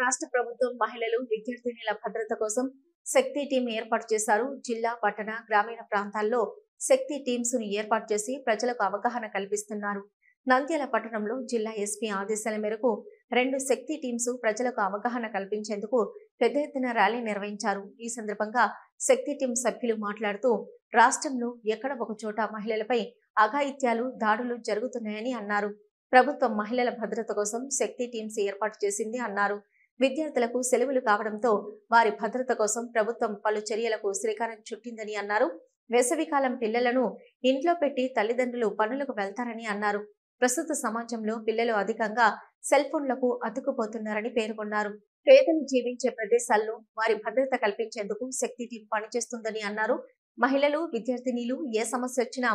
రాష్ట్ర ప్రభుత్వం మహిళలు విద్యార్థినుల భద్రత కోసం శక్తి టీం ఏర్పాటు చేశారు. జిల్లా, పట్టణ, గ్రామీణ ప్రాంతాల్లో శక్తి టీమ్స్ ను ఏర్పాటు చేసి ప్రజలకు అవగాహన కల్పిస్తున్నారు. నంద్యాల పట్టణంలో జిల్లా ఎస్పీ ఆదేశాల మేరకు 2 శక్తి టీమ్స్ ప్రజలకు అవగాహన కల్పించేందుకు పెద్ద ఎత్తున ర్యాలీ నిర్వహించారు. ఈ సందర్భంగా శక్తి టీం సభ్యులు మాట్లాడుతూ రాష్ట్రంలో ఎక్కడ ఒక చోట మహిళలపై అఘాయిత్యాలు, దాడులు జరుగుతున్నాయని అన్నారు. ప్రభుత్వం మహిళల భద్రత కోసం శక్తి టీమ్స్ ఏర్పాటు చేసింది అన్నారు. విద్యార్థులకు సెలవులు కావడంతో వారి భద్రత కోసం ప్రభుత్వం పలు చర్యలకు శ్రీకారం చుట్టిందని అన్నారు. వేసవికాలం పిల్లలను ఇంట్లో పెట్టి తల్లిదండ్రులు పనులకు వెళ్తారని అన్నారు. ప్రస్తుత సమాజంలో పిల్లలు అధికంగా సెల్ ఫోన్లకు అతుక్కుపోతున్నారని పేర్కొన్నారు. పేదలు జీవించే ప్రదేశాల్లో వారి భద్రత కల్పించేందుకు శక్తి టీం పనిచేస్తుందని అన్నారు. మహిళలు, విద్యార్థినీలు ఏ సమస్య వచ్చినా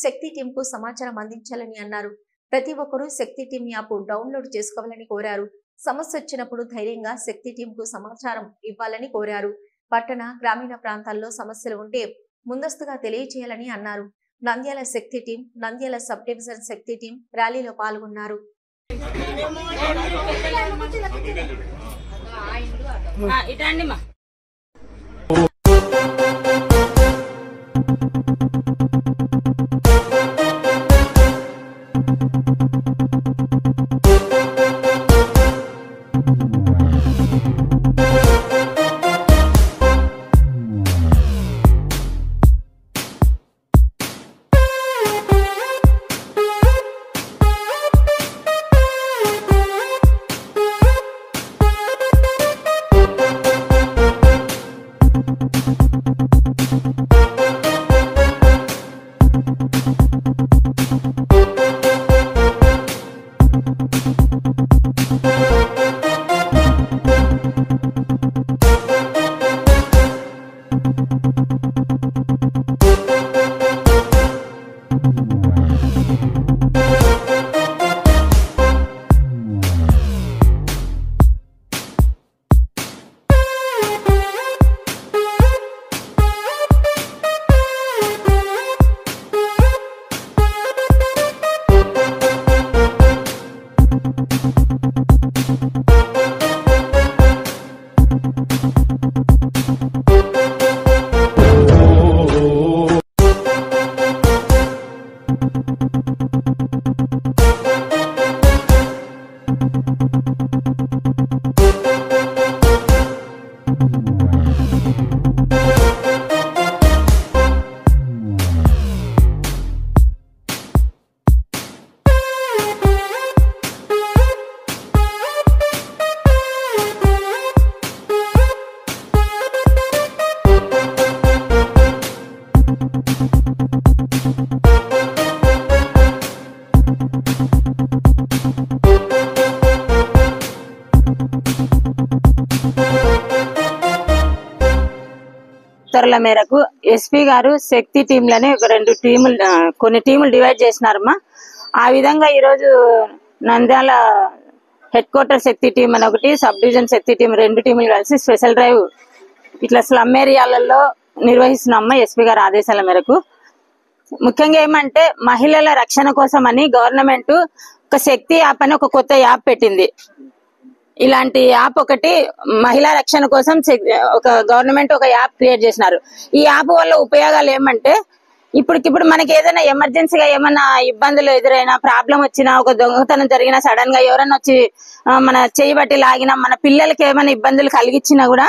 శక్తి టీం కు సమాచారం అందించాలని అన్నారు. ప్రతి ఒక్కరూ శక్తి టీం యాప్ డౌన్లోడ్ చేసుకోవాలని కోరారు. సమస్య వచ్చినప్పుడు ధైర్యంగా శక్తి టీం కు సమాచారం ఇవ్వాలని కోరారు. పట్టణ, గ్రామీణ ప్రాంతాల్లో సమస్యలు ఉంటే ముందస్తుగా తెలియజేయాలని అన్నారు. నంద్యాల శక్తి టీం, నంద్యాల సబ్ డివిజన్ శక్తి టీం ర్యాలీలో పాల్గొన్నారు. ఉత్తర్వుల మేరకు ఎస్పీ గారు శక్తి టీంలని కొన్ని టీములు డివైడ్ చేసినారమ్మా. ఆ విధంగా ఈరోజు నంద్యాల హెడ్ క్వార్టర్ శక్తి టీం అని ఒకటి, సబ్ డివిజన్ శక్తి టీం 2 టీములు కలిసి స్పెషల్ డ్రైవ్ ఇట్లా స్లమ్ ఏరియాలలో నిర్వహిస్తున్నామమ్మా ఎస్పీ గారి ఆదేశాల మేరకు. ముఖ్యంగా ఏమంటే మహిళల రక్షణ కోసం అని గవర్నమెంట్ ఒక శక్తి యాప్ అని ఒక కొత్త యాప్ పెట్టింది. ఇలాంటి యాప్ ఒకటి మహిళా రక్షణ కోసం ఒక గవర్నమెంట్ ఒక యాప్ క్రియేట్ చేసినారు. ఈ యాప్ వల్ల ఉపయోగాలు ఏమంటే ఇప్పటికిప్పుడు మనకి ఏదైనా ఎమర్జెన్సీగా ఏమైనా ఇబ్బందులు ఎదురైనా, ప్రాబ్లం వచ్చినా, ఒక దొంగతనం జరిగినా, సడన్ గా ఎవరైనా వచ్చి మన చేయి బట్టి లాగినా, మన పిల్లలకి ఏమైనా ఇబ్బందులు కలిగించినా కూడా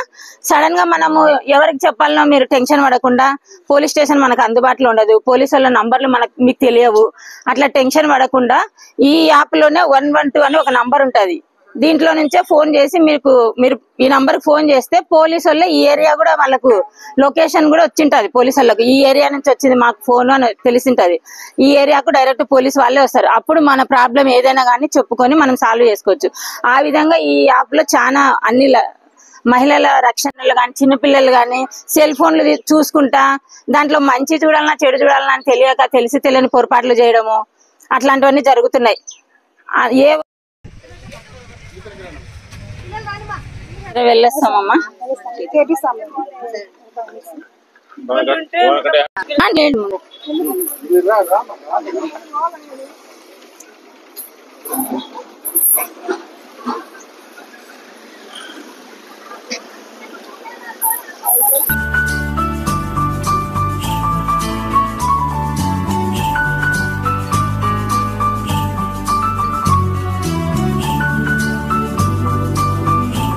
సడన్ గా మనము ఎవరికి చెప్పాలనో మీరు టెన్షన్ పడకుండా, పోలీస్ స్టేషన్ మనకు అందుబాటులో ఉండదు, పోలీసు వాళ్ళ నంబర్లు మీకు తెలియవు, అట్లా టెన్షన్ పడకుండా ఈ యాప్ లోనే 112 అని ఒక నంబర్ ఉంటది. దీంట్లో నుంచే ఫోన్ చేసి మీరు ఈ నంబర్ ఫోన్ చేస్తే పోలీసు వాళ్ళ ఈ ఏరియా కూడా వాళ్ళకు లొకేషన్ కూడా వచ్చింటది. పోలీసు వాళ్ళకు ఈ ఏరియా నుంచి వచ్చింది మాకు ఫోన్ అని తెలిసింటది. ఈ ఏరియాకు డైరెక్ట్ పోలీసు వాళ్ళే వస్తారు. అప్పుడు మన ప్రాబ్లం ఏదైనా కానీ చెప్పుకొని మనం సాల్వ్ చేసుకోవచ్చు. ఆ విధంగా ఈ యాప్ లో చాలా అన్ని మహిళల రక్షణలు కానీ, చిన్నపిల్లలు కానీ సెల్ ఫోన్లు చూసుకుంటా దాంట్లో మంచి చూడాలన్నా చెడు చూడాలన్నా అని తెలియక తెలియని పొరపాట్లు చేయడము అట్లాంటివన్నీ జరుగుతున్నాయి. ఏ వెళ్ళొస్తామమ్మా.